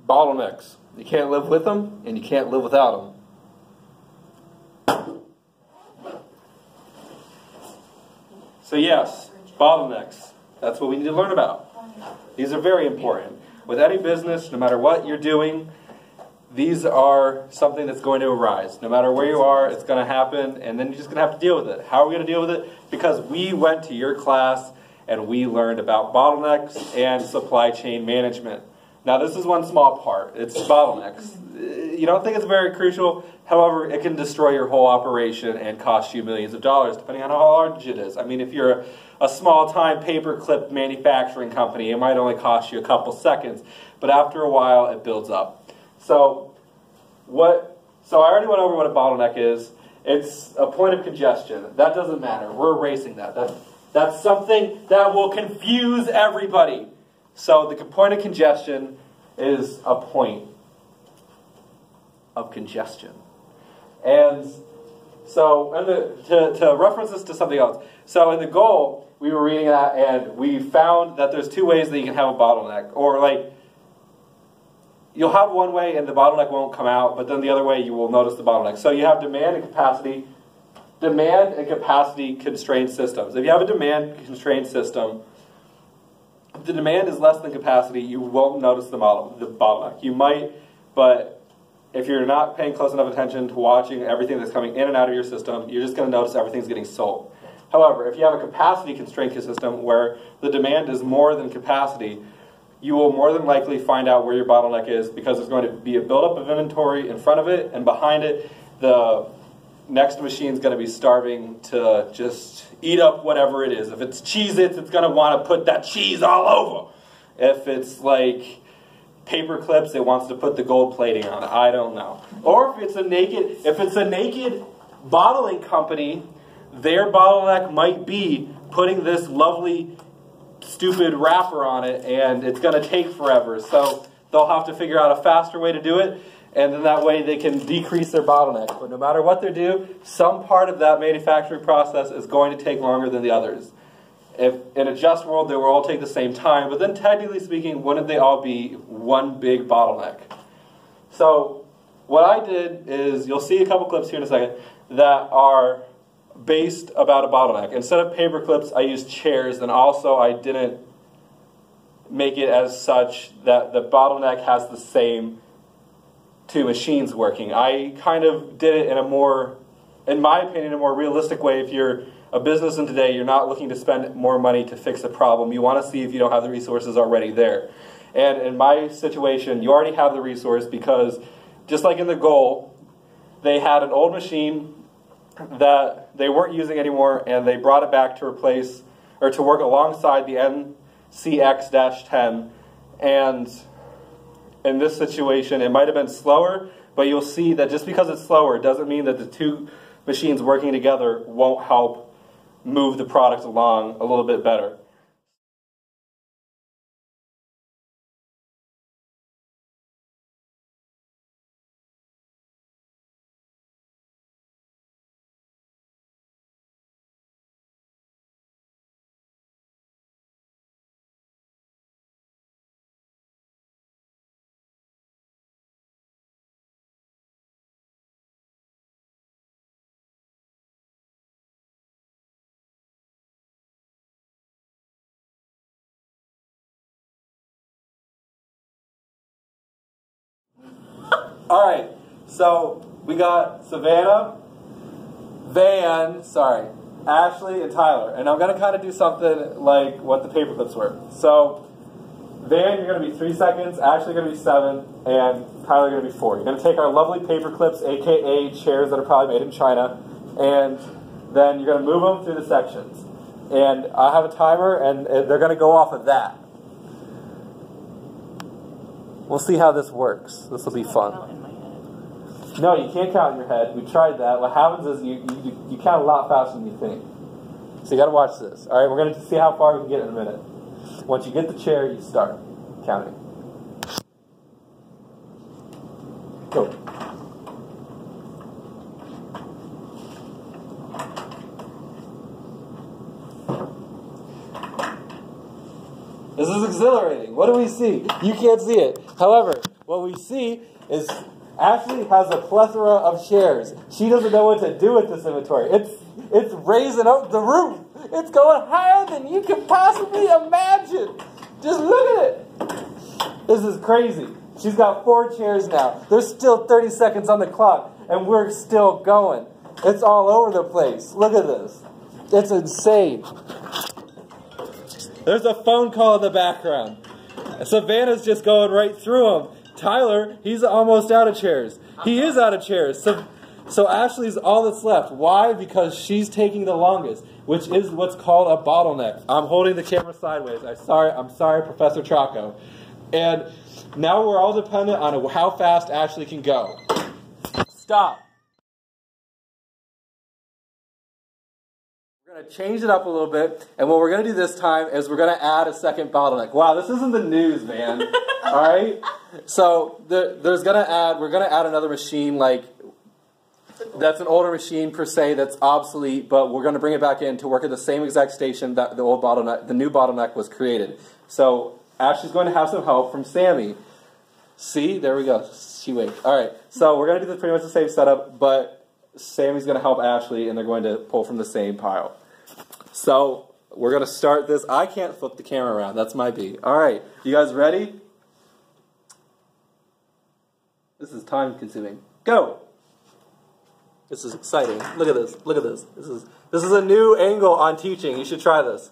Bottlenecks. You can't live with them, and you can't live without them. So yes, bottlenecks. That's what we need to learn about. These are very important. With any business, no matter what you're doing, these are something that's going to arise. No matter where you are, it's going to happen, and then you're just going to have to deal with it. How are we going to deal with it? Because we went to your class and we learned about bottlenecks and supply chain management. Now, this is one small part. It's bottlenecks. You don't think it's very crucial. However, it can destroy your whole operation and cost you millions of dollars, depending on how large it is. I mean, if you're a small-time paperclip manufacturing company, it might only cost you a couple seconds. But after a while, it builds up. So I already went over what a bottleneck is. It's a point of congestion. That doesn't matter. We're erasing that. That's something that will confuse everybody. So the point of congestion is a point of congestion. And so to reference this to something else. So in the goal, we were reading that and we found that there's two ways that you can have a bottleneck. Or like, you'll have one way and the bottleneck won't come out, but then the other way you will notice the bottleneck. So you have demand and capacity constrained systems. If you have a demand constrained system, if the demand is less than capacity, you won't notice the bottleneck. You might, but if you're not paying close enough attention to watching everything that's coming in and out of your system, you're just going to notice everything's getting sold. However, if you have a capacity constrained system where the demand is more than capacity, you will more than likely find out where your bottleneck is because there's going to be a buildup of inventory in front of it, and behind it, the next machine's going to be starving to just eat up whatever it is. If it's Cheez-Its, it's going to want to put that cheese all over. If it's like paper clips, it wants to put the gold plating on it. I don't know. Or if it's a naked bottling company, their bottleneck might be putting this lovely stupid wrapper on it, and it's going to take forever. So they'll have to figure out a faster way to do it, and then that way they can decrease their bottleneck. But no matter what they do, some part of that manufacturing process is going to take longer than the others. If in a just world, they will all take the same time, but then technically speaking, wouldn't they all be one big bottleneck? So what I did is, you'll see a couple clips here in a second, that are based about a bottleneck. Instead of paper clips, I used chairs, and also I didn't make it as such that the bottleneck has the same two machines working. I kind of did it in a more, in my opinion, a more realistic way. If you're a business in today, you're not looking to spend more money to fix a problem. You want to see if you don't have the resources already there. And in my situation, you already have the resource, because just like in the goal, they had an old machine that they weren't using anymore, and they brought it back to replace, or to work alongside the NCX-10. And in this situation, it might have been slower, but you'll see that just because it's slower doesn't mean that the two machines working together won't help move the product along a little bit better. Alright, so we got Savannah, Ashley, and Tyler. And I'm going to kind of do something like what the paper clips were. So, Van, you're going to be 3 seconds, Ashley, you're going to be 7, and Tyler, you're going to be 4. You're going to take our lovely paper clips, aka chairs that are probably made in China, and then you're going to move them through the sections. And I have a timer, and they're going to go off of that. We'll see how this works. This will be fun. No, you can't count in your head. We tried that. What happens is you count a lot faster than you think. So you got to watch this. All right, we're going to see how far we can get in a minute. Once you get the chair, you start counting. Go. This is exhilarating. What do we see? You can't see it. However, what we see is Ashley has a plethora of chairs. She doesn't know what to do with this inventory. It's raising up the roof. It's going higher than you can possibly imagine. Just look at it. This is crazy. She's got 4 chairs now. There's still 30 seconds on the clock, and we're still going. It's all over the place. Look at this. It's insane. There's a phone call in the background. Savannah's just going right through them. Tyler, he's almost out of chairs. He is out of chairs. So Ashley's all that's left. Why? Because she's taking the longest, which is what's called a bottleneck. I'm holding the camera sideways. I'm sorry, Professor Chaco. And now we're all dependent on how fast Ashley can go. Stop. We're going to change it up a little bit, and what we're going to do this time is we're going to add a second bottleneck. Wow, this isn't the news, man. All right? So we're going to add another machine, like, that's an older machine per se that's obsolete, but we're going to bring it back in to work at the same exact station that the new bottleneck was created. So Ashley's going to have some help from Sammy. See, there we go. She winked. All right, so we're going to do pretty much the same setup, but Sammy's going to help Ashley, and they're going to pull from the same pile. So we're going to start this. I can't flip the camera around. That's my B. All right, you guys ready? This is time consuming. Go. This is exciting. Look at this. Look at this. This is a new angle on teaching. You should try this.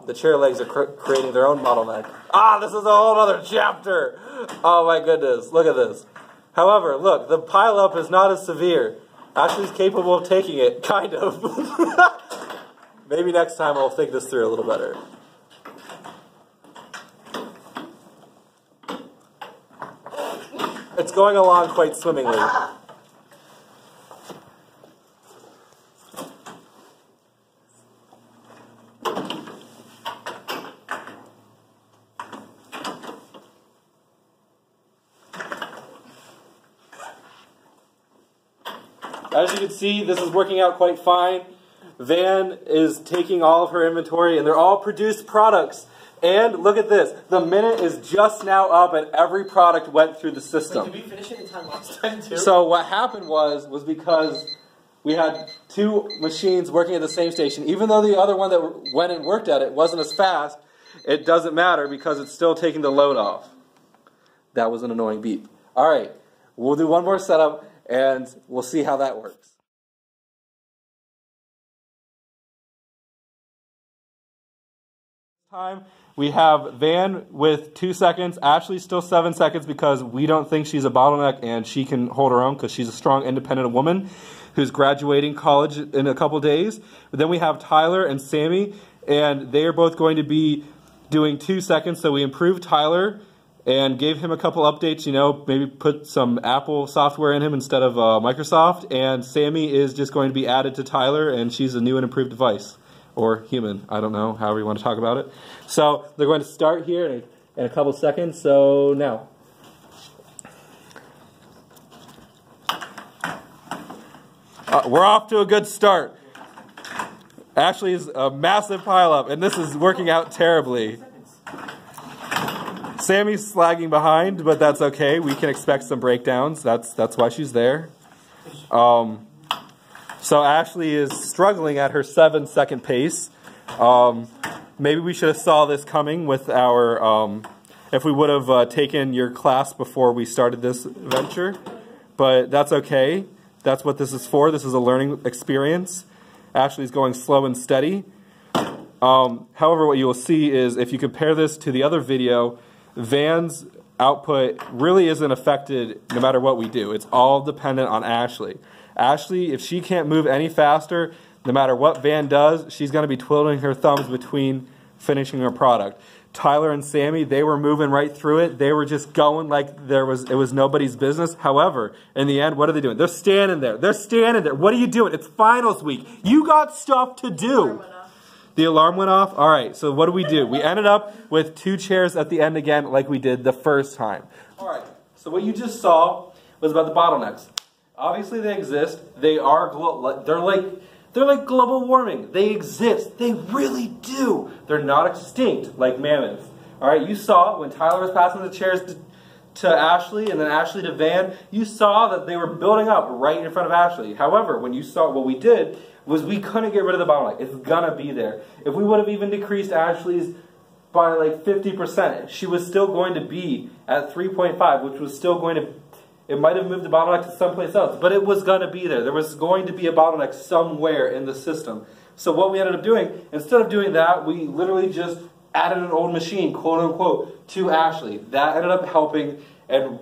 The chair legs are creating their own bottleneck. This is a whole other chapter. Oh my goodness. Look at this. However, look, the pileup is not as severe. Ashley's capable of taking it, kind of. Maybe next time I'll think this through a little better. It's going along quite swimmingly. As you can see, this is working out quite fine. Van is taking all of her inventory, and they're all produced products. And look at this. The minute is just now up, and every product went through the system. Wait, did we finish it in time last time, too? So what happened was because we had 2 machines working at the same station. Even though the other one that went and worked at it wasn't as fast, it doesn't matter because it's still taking the load off. That was an annoying beep. All right. We'll do one more setup, and we'll see how that works. Time we have Van with 2 seconds. Ashley's still 7 seconds because we don't think she's a bottleneck and she can hold her own because she's a strong, independent woman who's graduating college in a couple days. But then we have Tyler and Sammy, and they are both going to be doing 2 seconds. So we improved Tyler and gave him a couple updates, you know, maybe put some Apple software in him instead of Microsoft. And Sammy is just going to be added to Tyler, and she's a new and improved device. Or human, I don't know, however you want to talk about it. So they're going to start here in a couple seconds, so now. We're off to a good start. Ashley's a massive pileup, and this is working out terribly. Sammy's slagging behind, but that's okay. We can expect some breakdowns. That's why she's there. So Ashley is struggling at her 7-second pace. Maybe we should have saw this coming with our, if we would have taken your class before we started this venture. But that's okay. That's what this is for. This is a learning experience. Ashley's going slow and steady. However, what you will see is if you compare this to the other video, Van's output really isn't affected no matter what we do. It's all dependent on Ashley. Ashley, if she can't move any faster, no matter what Van does, she's going to be twiddling her thumbs between finishing her product. Tyler and Sammy, they were moving right through it. They were just going like it was nobody's business. However, in the end, what are they doing? They're standing there. They're standing there. What are you doing? It's finals week. You got stuff to do. The alarm went off? All right, so what do? We ended up with 2 chairs at the end again like we did the first time. All right, so what you just saw was about the bottlenecks. Obviously they exist. They're like They're like global warming. They exist. They really do. They're not extinct like mammoths. All right, you saw when Tyler was passing the chairs to Ashley and then Ashley to Van, you saw that they were building up right in front of Ashley. However, when you saw what we did was we couldn't get rid of the bottleneck. It's gonna be there. If we would have even decreased Ashley's by like 50%, she was still going to be at 3.5, which was still going to, it might have moved the bottleneck to someplace else, but it was going to be there. There was going to be a bottleneck somewhere in the system. So what we ended up doing, instead of doing that, we literally just added an old machine, quote unquote, to Ashley. That ended up helping and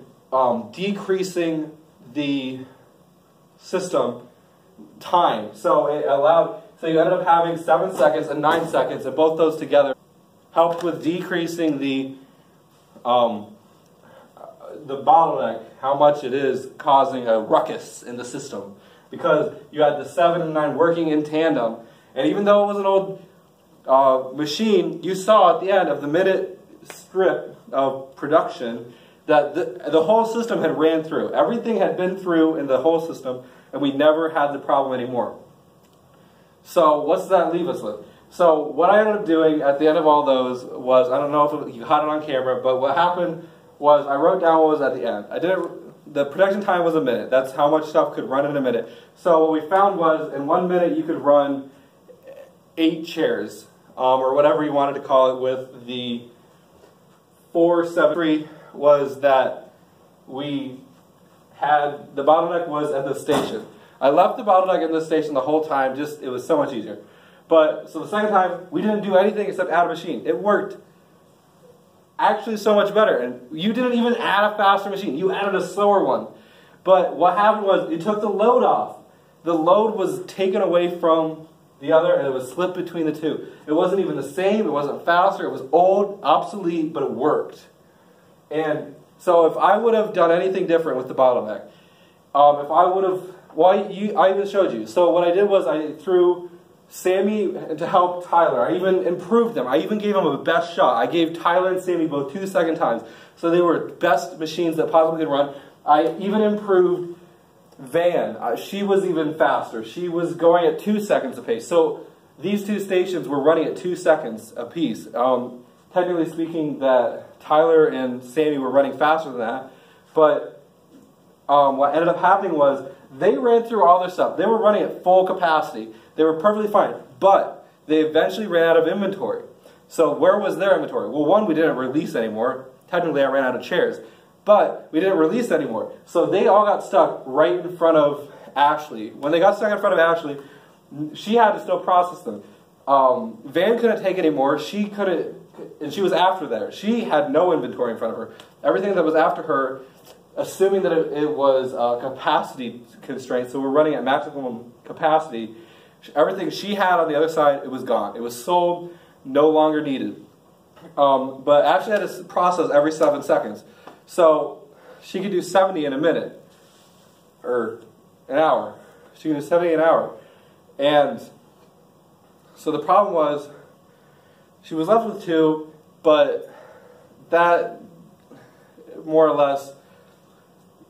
decreasing the system time. So it allowed, so you ended up having 7 seconds and 9 seconds, and both those together helped with decreasing the bottleneck, how much it is causing a ruckus in the system. Because you had the 7 and 9 working in tandem, and even though it was an old machine, you saw at the end of the minute strip of production that the whole system had ran through. Everything had been through in the whole system, and we never had the problem anymore. So what's that leave us with? So what I ended up doing at the end of all those was, I don't know if you caught it on camera, but what happened was I wrote down what was at the end. The production time was a minute. That's how much stuff could run in a minute. So what we found was in 1 minute you could run 8 chairs, or whatever you wanted to call it, with the 473 was that we had, the bottleneck was at the station. I left the bottleneck in the station the whole time, just, it was so much easier. But, so the second time, we didn't do anything except add a machine. It worked actually so much better. And you didn't even add a faster machine. You added a slower one. But what happened was, it took the load off. The load was taken away from the other, and it was split between the two. It wasn't even the same, it wasn't faster, it was old, obsolete, but it worked. And so if I would have done anything different with the bottleneck, if I would have, well, I even showed you. So what I did was I threw Sammy to help Tyler. I even improved them. I even gave them a best shot. I gave Tyler and Sammy both 2 second times. So they were best machines that possibly could run. I even improved Van. She was even faster. She was going at 2 seconds apiece. So these 2 stations were running at 2 seconds apiece. Technically speaking, that Tyler and Sammy were running faster than that. But what ended up happening was they ran through all their stuff. They were running at full capacity. They were perfectly fine, but they eventually ran out of inventory. So where was their inventory? Well, one, we didn't release anymore. Technically, I ran out of chairs, but we didn't release anymore. So they all got stuck right in front of Ashley. When they got stuck in front of Ashley, she had to still process them. Van couldn't take anymore. She couldn't, and she was after there. She had no inventory in front of her. Everything that was after her, assuming that it was capacity constraint, so we're running at maximum capacity, everything she had on the other side, it was gone. It was sold, no longer needed. But Ashley had to process every 7 seconds. So she could do 70 in a minute, or an hour. She could do 70 an hour. And so the problem was, she was left with 2, but that more or less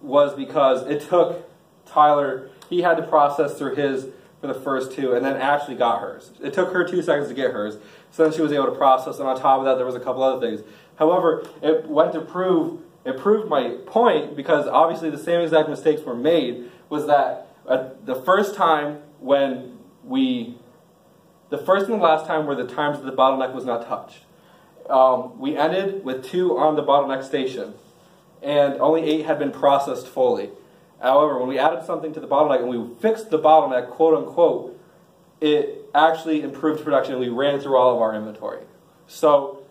was because it took Tyler, he had to process through his for the first 2, and then Ashley got hers. It took her 2 seconds to get hers, so then she was able to process, and on top of that there was a couple other things. However, it proved my point, because obviously the same exact mistakes were made, was that the first time when the first and the last time were the times that the bottleneck was not touched. We ended with 2 on the bottleneck station, and only 8 had been processed fully. However, when we added something to the bottleneck and we fixed the bottleneck, quote unquote, it actually improved production and we ran through all of our inventory. So,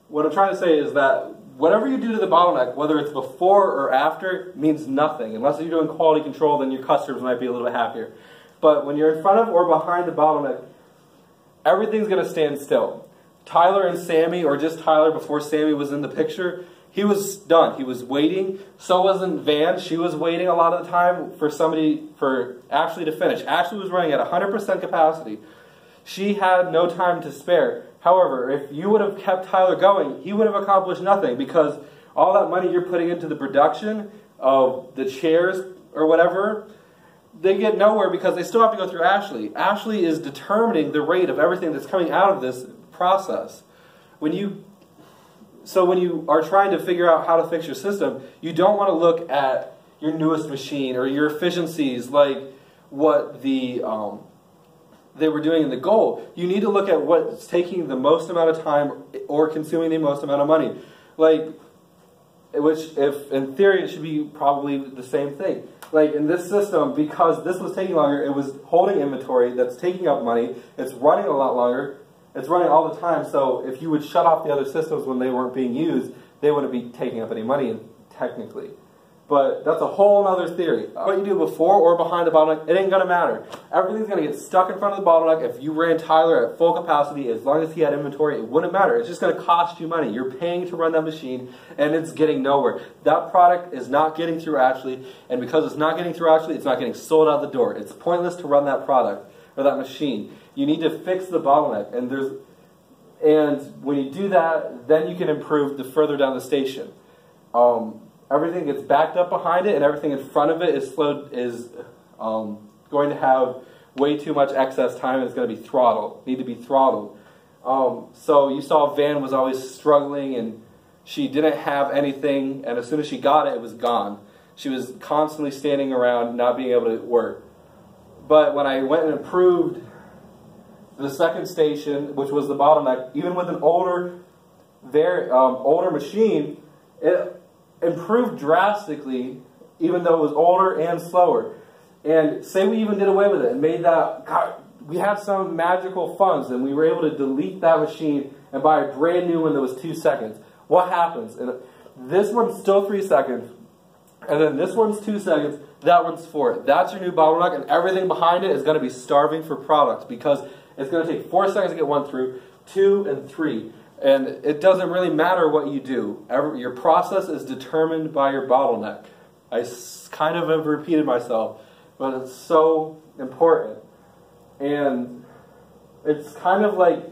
what I'm trying to say is that whatever you do to the bottleneck, whether it's before or after, means nothing. Unless you're doing quality control, then your customers might be a little bit happier. But when you're in front of or behind the bottleneck, everything's going to stand still. Tyler and Sammy, or just Tyler before Sammy was in the picture, he was done. He was waiting. So wasn't Van. She was waiting a lot of the time for Ashley to finish. Ashley was running at 100% capacity. She had no time to spare. However, if you would have kept Tyler going, he would have accomplished nothing, because all that money you're putting into the production of the chairs or whatever, they get nowhere because they still have to go through Ashley. Ashley is determining the rate of everything that's coming out of this process. When you are trying to figure out how to fix your system, you don't want to look at your newest machine or your efficiencies like what they were doing in the goal. You need to look at what's taking the most amount of time or consuming the most amount of money. Which, if in theory, it should be probably the same thing. Like in this system, because this was taking longer, it was holding inventory that's taking up money. It's running a lot longer. It's running all the time. So if you would shut off the other systems when they weren't being used, they wouldn't be taking up any money, technically. But that's a whole other theory. What you do before or behind the bottleneck, it ain't going to matter. Everything's going to get stuck in front of the bottleneck. If you ran Tyler at full capacity, as long as he had inventory, it wouldn't matter. It's just going to cost you money. You're paying to run that machine, and it's getting nowhere. That product is not getting through Ashley, and because it's not getting through Ashley, it's not getting sold out the door. It's pointless to run that product or that machine. You need to fix the bottleneck, and when you do that, then you can improve the further down the station. Everything gets backed up behind it, and everything in front of it is going to have way too much excess time, and it's going to be throttled. Need to be throttled. So you saw Van was always struggling, and she didn't have anything, and as soon as she got it, it was gone. She was constantly standing around, not being able to work. But when I went and improved the second station, which was the bottleneck, even with an older machine, it improved drastically, even though it was older and slower. And say we even did away with it and made that, God, we had some magical funds and we were able to delete that machine and buy a brand new one that was 2 seconds. What happens? And this one's still 3 seconds, and then this one's 2 seconds, that one's 4. That's your new bottleneck, and everything behind it is going to be starving for product because it's going to take 4 seconds to get one through, 2 and 3. And it doesn't really matter what you do. Your process is determined by your bottleneck. I kind of have repeated myself, but it's so important. And it's kind of like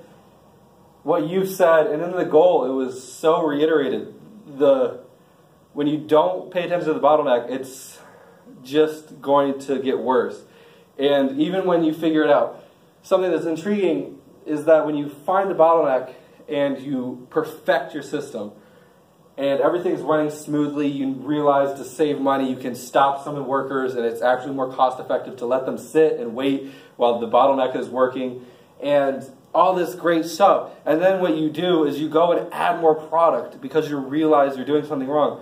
what you said, and in the goal, it was so reiterated. When you don't pay attention to the bottleneck, it's just going to get worse. And even when you figure it out, something that's intriguing is that when you find the bottleneck, and you perfect your system, and everything's running smoothly, you realize to save money, you can stop some of the workers, and it's actually more cost effective to let them sit and wait while the bottleneck is working, and all this great stuff. And then what you do is you go and add more product because you realize you're doing something wrong.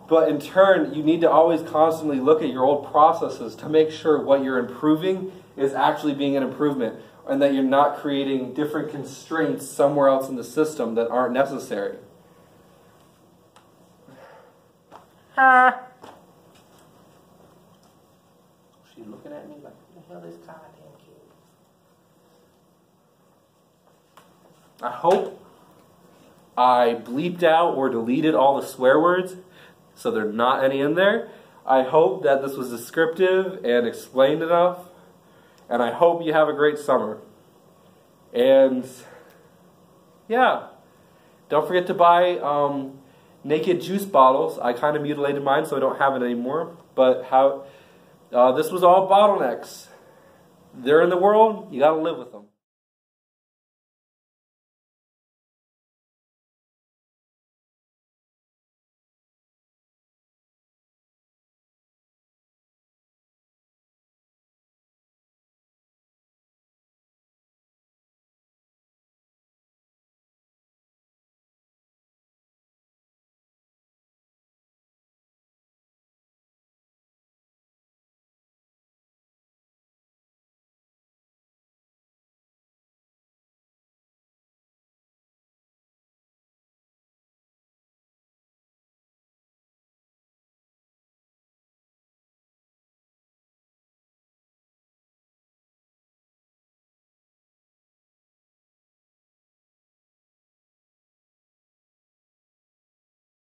But in turn, you need to always constantly look at your old processes to make sure what you're improving is actually being an improvement, and that you're not creating different constraints somewhere else in the system that aren't necessary. She's looking at me like, what the hell is goddamn kid? I hope I bleeped out or deleted all the swear words, so there are not any in there. I hope that this was descriptive and explained enough. And I hope you have a great summer. And yeah, don't forget to buy naked juice bottles. I kind of mutilated mine, so I don't have it anymore. But this was all bottlenecks. They're in the world. You got to live with them.